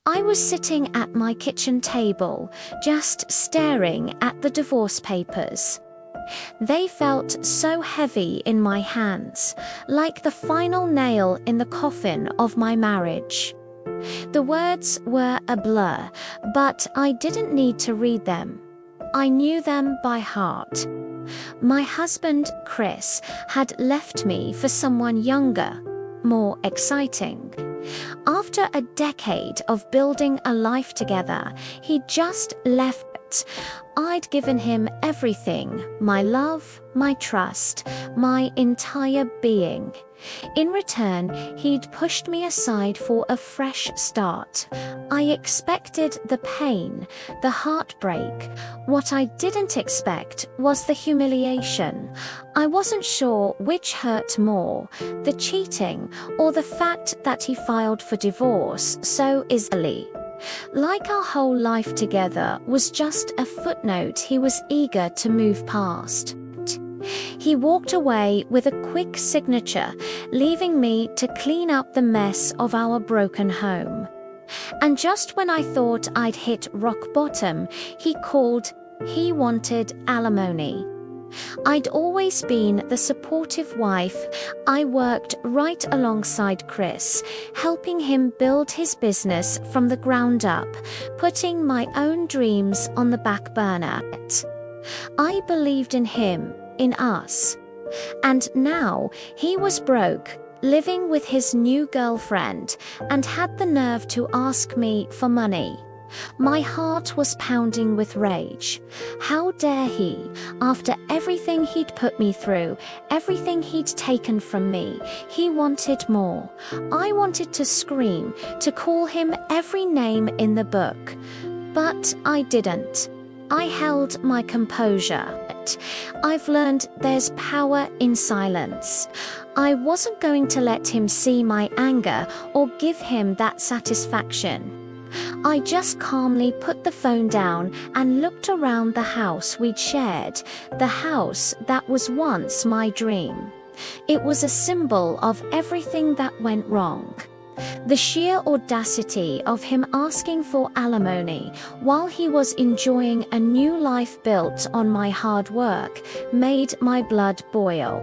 I was sitting at my kitchen table, just staring at the divorce papers. They felt so heavy in my hands, like the final nail in the coffin of my marriage. The words were a blur, but I didn't need to read them. I knew them by heart. My husband, Chris, had left me for someone younger, more exciting. After a decade of building a life together, he just left. I'd given him everything, my love, my trust, my entire being. In return, he'd pushed me aside for a fresh start. I expected the pain, the heartbreak. What I didn't expect was the humiliation. I wasn't sure which hurt more, the cheating or the fact that he filed for divorce so easily. Like our whole life together was just a footnote he was eager to move past. He walked away with a quick signature, leaving me to clean up the mess of our broken home. And just when I thought I'd hit rock bottom, he called. He wanted alimony. I'd always been the supportive wife. I worked right alongside Chris, helping him build his business from the ground up, putting my own dreams on the back burner. I believed in him, in us. And now he was broke, living with his new girlfriend, and had the nerve to ask me for money. My heart was pounding with rage. How dare he, after everything he'd put me through, everything he'd taken from me? He wanted more. I wanted to scream, to call him every name in the book. But I didn't. I held my composure. I've learned there's power in silence. I wasn't going to let him see my anger or give him that satisfaction. I just calmly put the phone down and looked around the house we'd shared, the house that was once my dream. It was a symbol of everything that went wrong. The sheer audacity of him asking for alimony while he was enjoying a new life built on my hard work made my blood boil.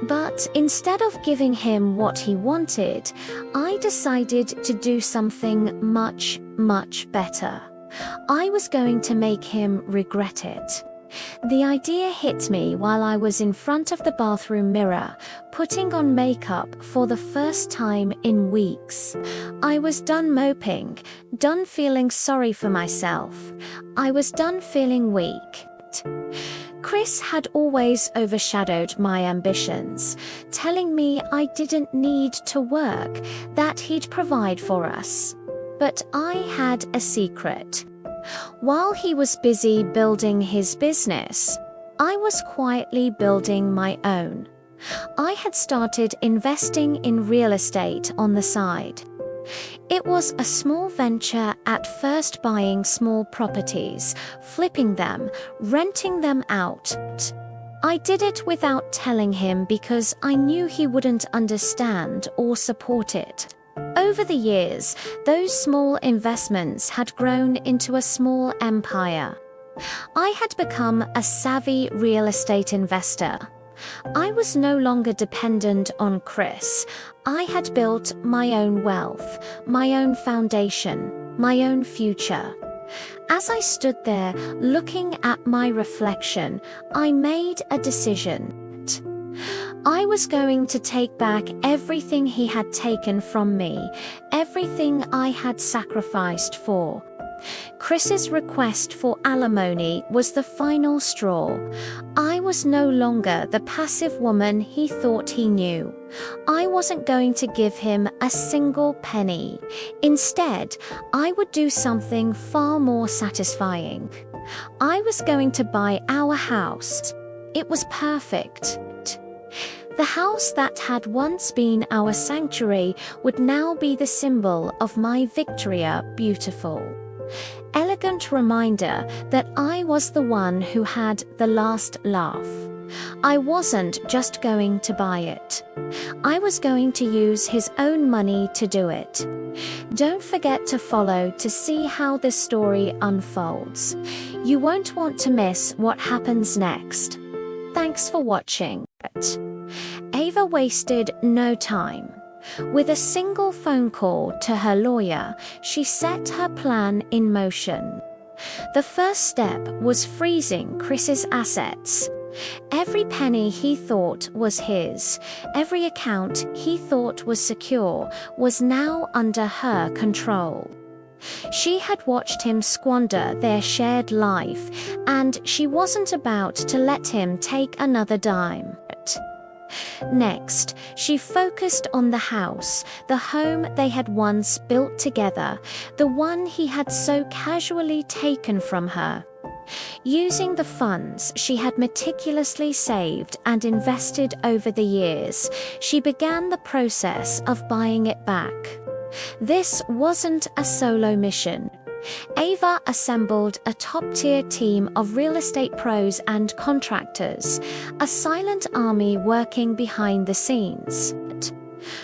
But instead of giving him what he wanted, I decided to do something much, much better. I was going to make him regret it. The idea hit me while I was in front of the bathroom mirror, putting on makeup for the first time in weeks. I was done moping, done feeling sorry for myself. I was done feeling weak. Chris had always overshadowed my ambitions, telling me I didn't need to work, that he'd provide for us. But I had a secret. While he was busy building his business, I was quietly building my own. I had started investing in real estate on the side. It was a small venture at first, buying small properties, flipping them, renting them out. I did it without telling him because I knew he wouldn't understand or support it. Over the years, those small investments had grown into a small empire. I had become a savvy real estate investor. I was no longer dependent on Chris. I had built my own wealth, my own foundation, my own future. As I stood there looking at my reflection, I made a decision. I was going to take back everything he had taken from me, everything I had sacrificed for. Chris's request for alimony was the final straw. I was no longer the passive woman he thought he knew. I wasn't going to give him a single penny. Instead, I would do something far more satisfying. I was going to buy our house. It was perfect. The house that had once been our sanctuary would now be the symbol of my Victoria Beautiful. Elegant reminder that I was the one who had the last laugh. I wasn't just going to buy it. I was going to use his own money to do it. Don't forget to follow to see how this story unfolds. You won't want to miss what happens next. Thanks for watching. Ava wasted no time. With a single phone call to her lawyer, she set her plan in motion. The first step was freezing Chris's assets. Every penny he thought was his, every account he thought was secure, was now under her control. She had watched him squander their shared life, and she wasn't about to let him take another dime. Next, she focused on the house, the home they had once built together, the one he had so casually taken from her. Using the funds she had meticulously saved and invested over the years, she began the process of buying it back. This wasn't a solo mission. Ava assembled a top-tier team of real estate pros and contractors, a silent army working behind the scenes.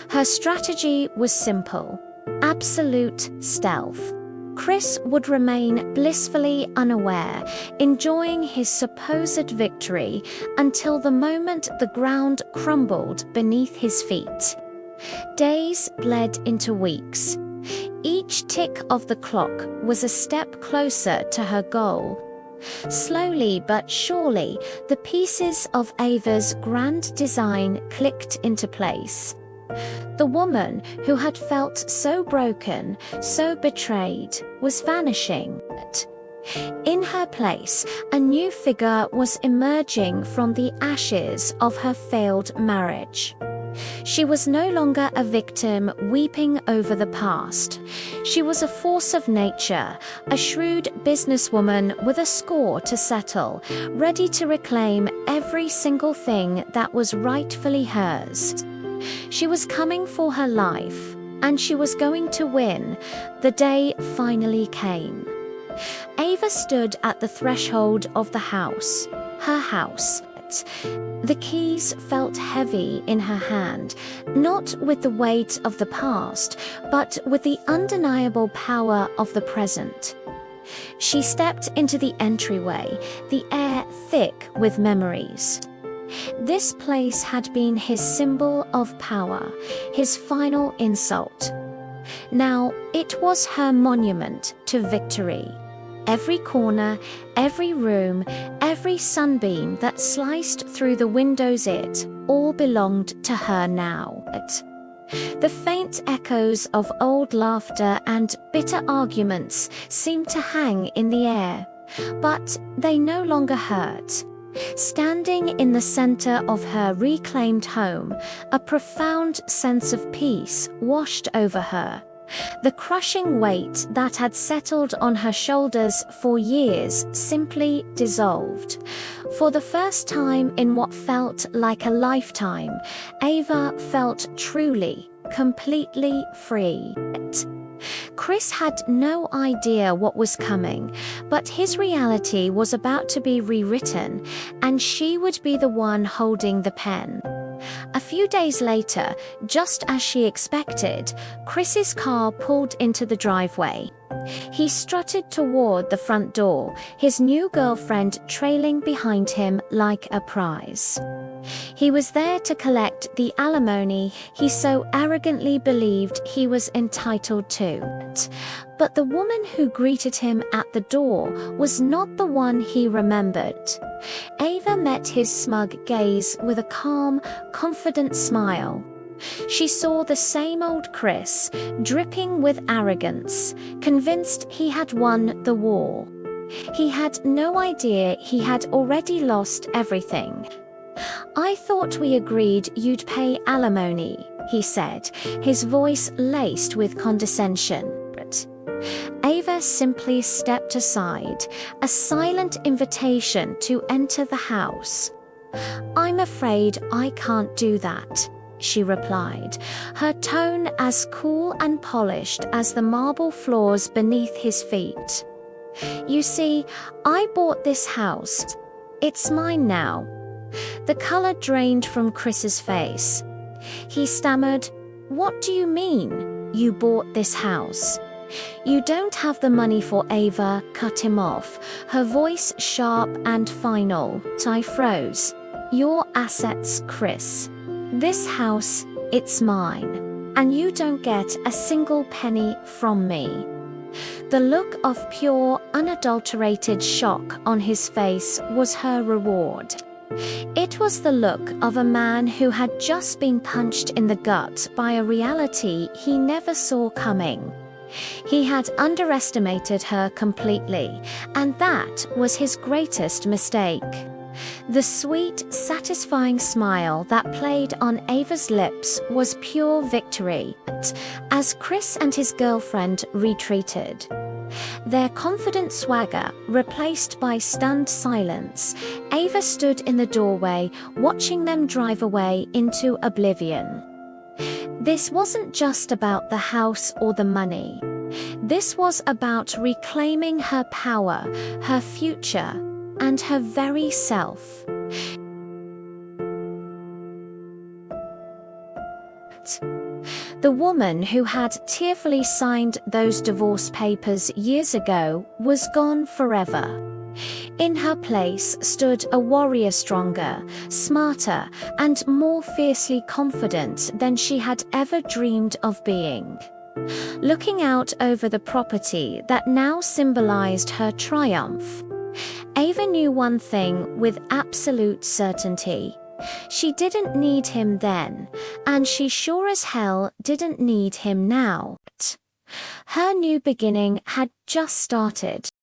Her strategy was simple: absolute stealth. Chris would remain blissfully unaware, enjoying his supposed victory until the moment the ground crumbled beneath his feet. Days bled into weeks. Each tick of the clock was a step closer to her goal. Slowly but surely, the pieces of Ava's grand design clicked into place. The woman who had felt so broken, so betrayed, was vanishing. In her place, a new figure was emerging from the ashes of her failed marriage. She was no longer a victim weeping over the past. She was a force of nature, a shrewd businesswoman with a score to settle, ready to reclaim every single thing that was rightfully hers. She was coming for her life, and she was going to win. The day finally came. Ava stood at the threshold of the house, her house. The keys felt heavy in her hand, not with the weight of the past, but with the undeniable power of the present. She stepped into the entryway, the air thick with memories. This place had been his symbol of power, his final insult. Now it was her monument to victory. Every corner, every room, every sunbeam that sliced through the windows, it all belonged to her now. The faint echoes of old laughter and bitter arguments seemed to hang in the air, but they no longer hurt. Standing in the center of her reclaimed home, a profound sense of peace washed over her. The crushing weight that had settled on her shoulders for years simply dissolved. For the first time in what felt like a lifetime, Ava felt truly, completely free. Chris had no idea what was coming, but his reality was about to be rewritten, and she would be the one holding the pen. A few days later, just as she expected, Chris's car pulled into the driveway. He strutted toward the front door, his new girlfriend trailing behind him like a prize. He was there to collect the alimony he so arrogantly believed he was entitled to. But the woman who greeted him at the door was not the one he remembered. Ava met his smug gaze with a calm, confident smile. She saw the same old Chris, dripping with arrogance, convinced he had won the war. He had no idea he had already lost everything. "I thought we agreed you'd pay alimony," he said, his voice laced with condescension. Ava simply stepped aside, a silent invitation to enter the house. "I'm afraid I can't do that," she replied, her tone as cool and polished as the marble floors beneath his feet. "You see, I bought this house. It's mine now. The color drained from Chris's face. He stammered, "What do you mean, you bought this house?" "You don't have the money for Ava," cut him off, her voice sharp and final. I froze. "Your assets, Chris. This house, it's mine. And you don't get a single penny from me." The look of pure, unadulterated shock on his face was her reward. It was the look of a man who had just been punched in the gut by a reality he never saw coming. He had underestimated her completely, and that was his greatest mistake. The sweet, satisfying smile that played on Ava's lips was pure victory, as Chris and his girlfriend retreated. Their confident swagger replaced by stunned silence, Ava stood in the doorway, watching them drive away into oblivion. This wasn't just about the house or the money. This was about reclaiming her power, her future, and her very self. The woman who had tearfully signed those divorce papers years ago was gone forever. In her place stood a warrior stronger, smarter, and more fiercely confident than she had ever dreamed of being. Looking out over the property that now symbolized her triumph, Ava knew one thing with absolute certainty. She didn't need him then, and she sure as hell didn't need him now. Her new beginning had just started.